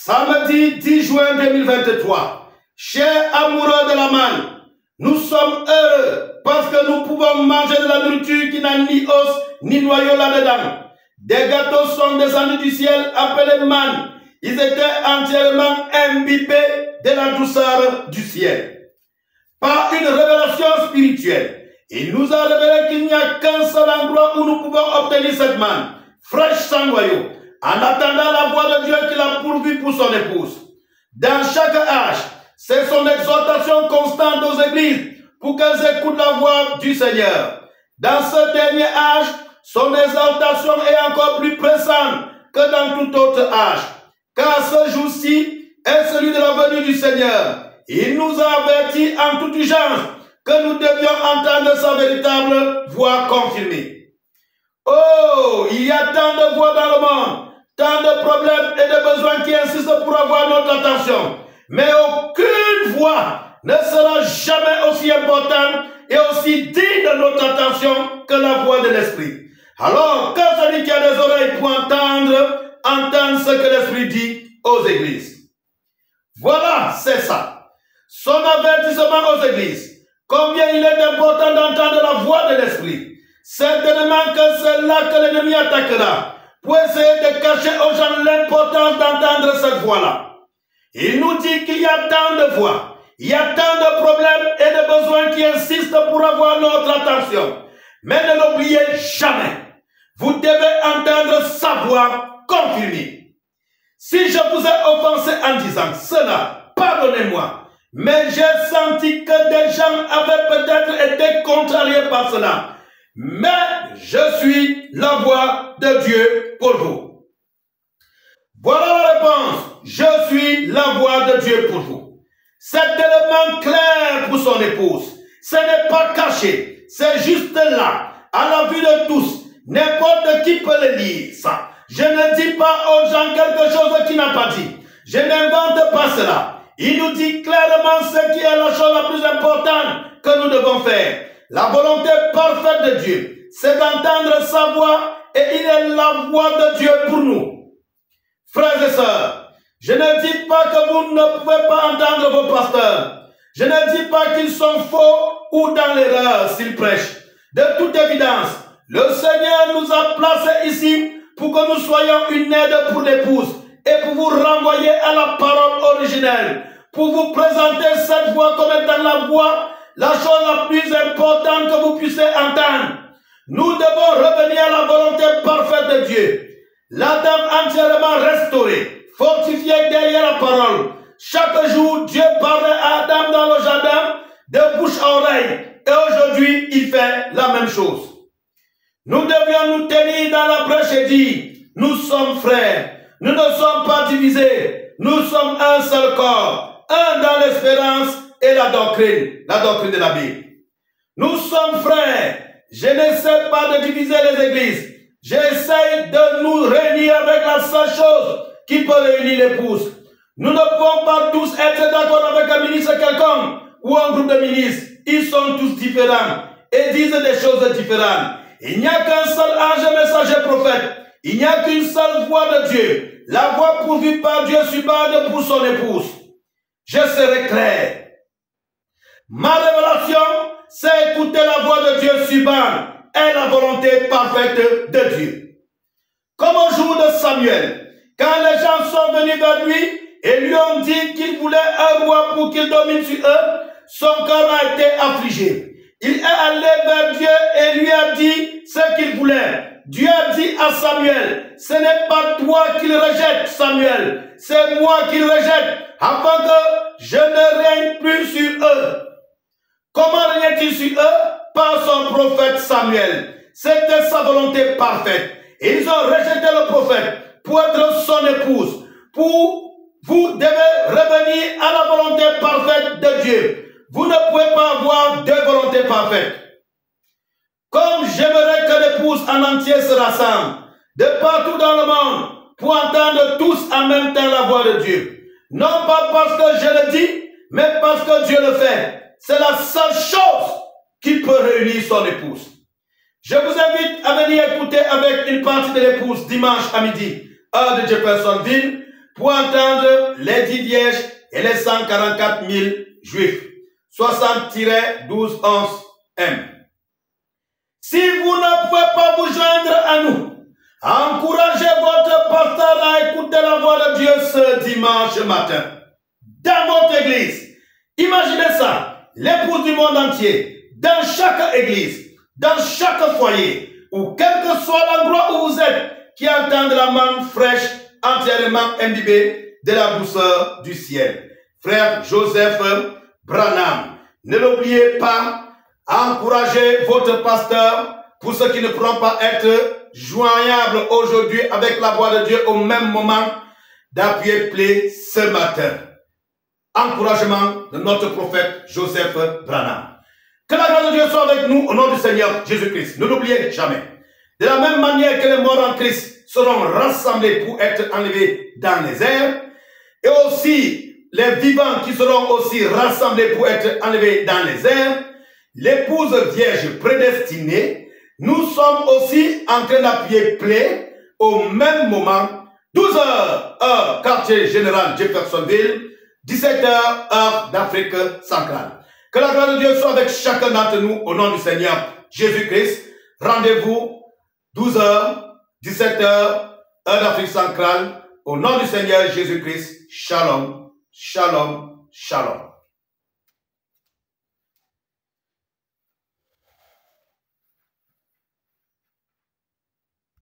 Samedi 10 juin 2023, chers amoureux de la manne, nous sommes heureux parce que nous pouvons manger de la nourriture qui n'a ni os ni noyau là-dedans. Des gâteaux sont descendus du ciel appelés manne. Ils étaient entièrement imbibés de la douceur du ciel. Par une révélation spirituelle, il nous a révélé qu'il n'y a qu'un seul endroit où nous pouvons obtenir cette manne, fraîche sans noyau, en attendant la voix de Dieu qu'il a pourvue pour son épouse. Dans chaque âge, c'est son exhortation constante aux églises pour qu'elles écoutent la voix du Seigneur. Dans ce dernier âge, son exhortation est encore plus pressante que dans tout autre âge. Car ce jour-ci est celui de la venue du Seigneur. Il nous a avertis en toute urgence que nous devions entendre sa véritable voix confirmée. Oh, il y a tant de voix dans le monde, tant de problèmes et de besoins qui insistent pour avoir notre attention. Mais aucune voix ne sera jamais aussi importante et aussi digne de notre attention que la voix de l'Esprit. Alors, quand celui qui a des oreilles pour entendre, entendre ce que l'Esprit dit aux églises. Voilà, c'est ça. Son avertissement aux églises. Combien il est important d'entendre la voix de l'Esprit. Certainement que c'est là que l'ennemi attaquera pour essayer de cacher aux gens l'importance d'entendre cette voix-là. Il nous dit qu'il y a tant de voix, il y a tant de problèmes et de besoins qui insistent pour avoir notre attention. Mais ne l'oubliez jamais, vous devez entendre sa voix confirmée. Si je vous ai offensé en disant cela, pardonnez-moi. Mais j'ai senti que des gens avaient peut-être été contrariés par cela. Mais je suis la voix de Dieu pour vous. Voilà la réponse. Je suis la voix de Dieu pour vous. C'est tellement clair pour son épouse. Ce n'est pas caché. C'est juste là, à la vue de tous. N'importe qui peut le lire, ça. Je ne dis pas aux gens quelque chose qu'il n'a pas dit. Je n'invente pas cela. Il nous dit clairement ce qui est la chose la plus importante que nous devons faire. La volonté parfaite de Dieu, c'est d'entendre sa voix et il est la voix de Dieu pour nous. Frères et sœurs, je ne dis pas que vous ne pouvez pas entendre vos pasteurs. Je ne dis pas qu'ils sont faux ou dans l'erreur s'ils prêchent. De toute évidence, le Seigneur nous a placés ici pour que nous soyons une aide pour l'épouse et pour vous renvoyer à la parole originelle, pour vous présenter cette voix comme étant la voix, la chose la plus importante que vous puissiez entendre. Nous devons revenir à la volonté parfaite de Dieu. L'Adam entièrement restauré, fortifié derrière la parole. Chaque jour, Dieu parlait à Adam dans le jardin, de bouche à oreille. Et aujourd'hui, il fait la même chose. Nous devions nous tenir dans la brèche et dire, nous sommes frères. Nous ne sommes pas divisés. Nous sommes un seul corps. Un dans l'espérance et la doctrine de la Bible. Nous sommes frères. Je n'essaie pas de diviser les églises. J'essaie de nous réunir avec la seule chose qui peut réunir l'épouse. Nous ne pouvons pas tous être d'accord avec un ministre quelconque ou un groupe de ministres. Ils sont tous différents et disent des choses différentes. Il n'y a qu'un seul ange messager prophète. Il n'y a qu'une seule voix de Dieu. La voix pourvue par Dieu subade pour son épouse. Je serai clair. Ma révélation, c'est écouter la voix de Dieu subade et la volonté parfaite de Dieu. Comme au jour de Samuel, quand les gens sont venus vers lui et lui ont dit qu'il voulait un roi pour qu'il domine sur eux, son cœur a été affligé. Il est allé vers Dieu et lui a dit ce qu'il voulait. Dieu a dit à Samuel, ce n'est pas toi qu'il rejette, Samuel, c'est moi qu'il rejette, afin que je ne règne plus sur eux. Comment règne-t-il sur eux? Par son prophète Samuel. C'était sa volonté parfaite. Et ils ont rejeté le prophète pour être son épouse. Vous devez revenir à la volonté parfaite de Dieu. Vous ne pouvez pas avoir deux volontés parfaites. Comme j'aimerais que l'épouse en entier se rassemble de partout dans le monde pour entendre tous en même temps la voix de Dieu. Non pas parce que je le dis, mais parce que Dieu le fait. C'est la seule chose qui peut réunir son épouse. Je vous invite à venir écouter avec une partie de l'épouse dimanche à midi, heure de Jeffersonville, pour entendre les 10 vierges et les 144 000 juifs. 60-12-11 M. Si vous ne pouvez pas vous joindre à nous, encouragez votre pasteur à écouter la voix de Dieu ce dimanche matin. Dans votre église, imaginez ça, l'épouse du monde entier, dans chaque église, dans chaque foyer, ou quel que soit l'endroit où vous êtes, qui entendent la manne fraîche, entièrement imbibée de la douceur du ciel. Frère Joseph Branham, ne l'oubliez pas, encouragez votre pasteur pour ceux qui ne pourront pas être joignables aujourd'hui avec la voix de Dieu au même moment d'appuyer play ce matin. Encouragement de notre prophète Joseph Branham. Que la grâce de Dieu soit avec nous au nom du Seigneur Jésus-Christ. Ne l'oubliez jamais. De la même manière que les morts en Christ seront rassemblés pour être enlevés dans les airs, et aussi les vivants qui seront aussi rassemblés pour être enlevés dans les airs, l'épouse vierge prédestinée, nous sommes aussi en train d'appuyer play au même moment, 12h, heure quartier général Jeffersonville, 17h, heure d'Afrique centrale. Que la gloire de Dieu soit avec chacun d'entre nous au nom du Seigneur Jésus-Christ. Rendez-vous 12h, 17h, heure d'Afrique centrale. Au nom du Seigneur Jésus-Christ. Shalom, shalom, shalom.